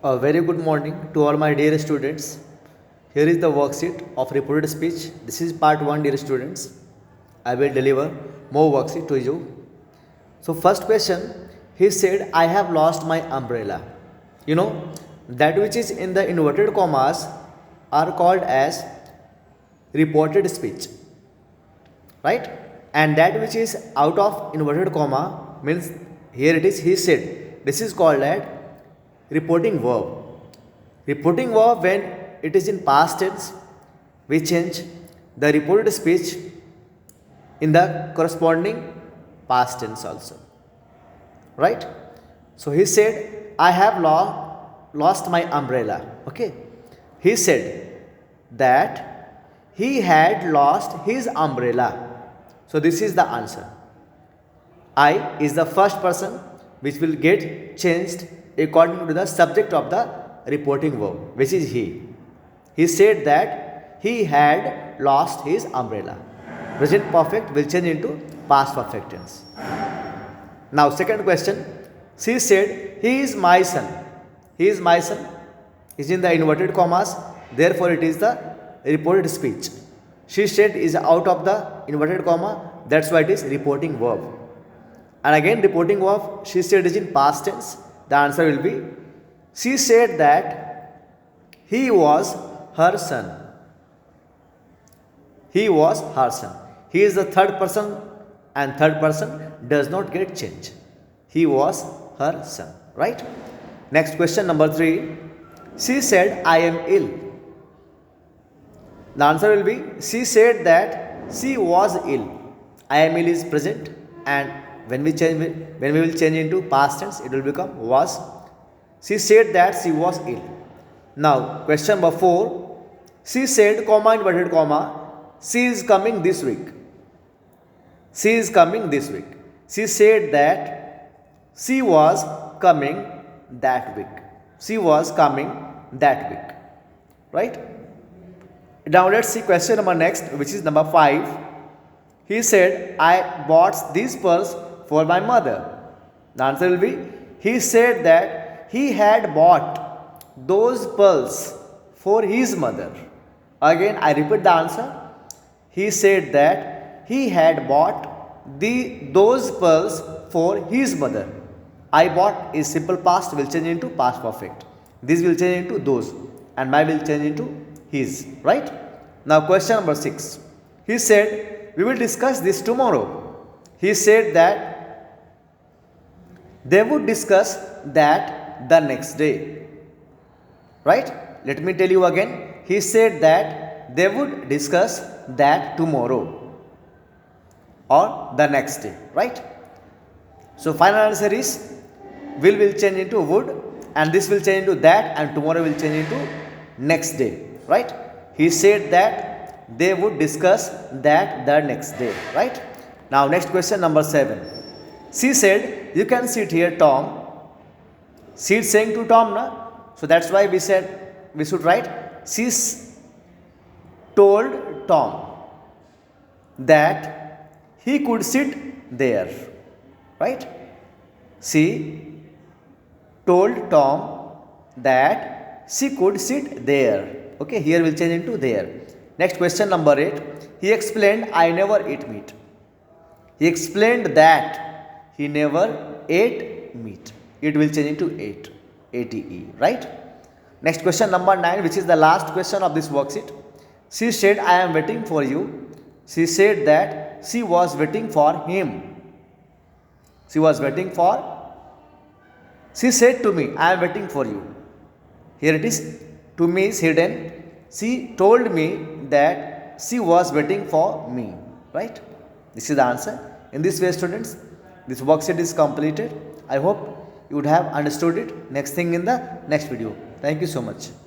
A very good morning to all my dear students. Here is the worksheet of reported speech. This is part 1, dear students. I will deliver more worksheet to you. So first question, he said, I have lost my umbrella. You know, that which is in the inverted commas are called as reported speech, right? And that which is out of inverted comma means here it is he said. This is called as reporting verb. Reporting verb, when it is in past tense, we change the reported speech in the corresponding past tense also, right? So he said, I have lost my umbrella. Okay, he said that he had lost his umbrella. So this is the answer. I is the first person which will get changed according to the subject of the reporting verb, which is he. He said that he had lost his umbrella. Present perfect will change into past perfect tense. Now second question, she said, he is my son. He is my son is in the inverted commas, therefore it is the reported speech. She said is out of the inverted comma, that's why it is reporting verb. And again reporting verb, she said is in past tense. The answer will be, she said that he was her son. He was her son. He is the third person and third person does not get changed. He was her son, right? Next question number 3. She said, I am ill. The answer will be, she said that she was ill. I am ill is present, and when we will change into past tense, it will become was. She said that she was ill. Now question number 4. She said, comma, inverted comma, she is coming this week. She is coming this week. She said that she was coming that week. She was coming that week. Right? Now let's see question number next, which is number 5. He said, I bought these pearls for my mother. The answer will be, he said that he had bought those pearls for his mother. Again, I repeat the answer. He said that he had bought those pearls for his mother. I bought is simple past, will change into past perfect. This will change into those, and my will change into his, right? Now question number 6. He said, we will discuss this tomorrow. He said that they would discuss that the next day, right? Let me tell you again. He said that they would discuss that tomorrow or the next day, right? So final answer is, will change into would, and this will change into that, and tomorrow will change into next day, right? He said that they would discuss that the next day, right? Now next question number 7. She said, you can sit here, Tom. She is saying to Tom, na? So that's why we said we should write, she told Tom that he could sit there, right? She told Tom that she could sit there. Okay, here will change into there. Next question number 8. He explained, I never eat meat. He explained that he never ate meat. It will change into ate. ATE, right? Next question number 9, which is the last question of this worksheet. She said, I am waiting for you. She said that she was waiting for him. She was waiting for. She said to me, I am waiting for you. Here it is. To me is hidden. She told me that she was waiting for me, right? This is the answer. In this way, students, this worksheet is completed. I hope you would have understood it. Next thing in the next video. Thank you so much.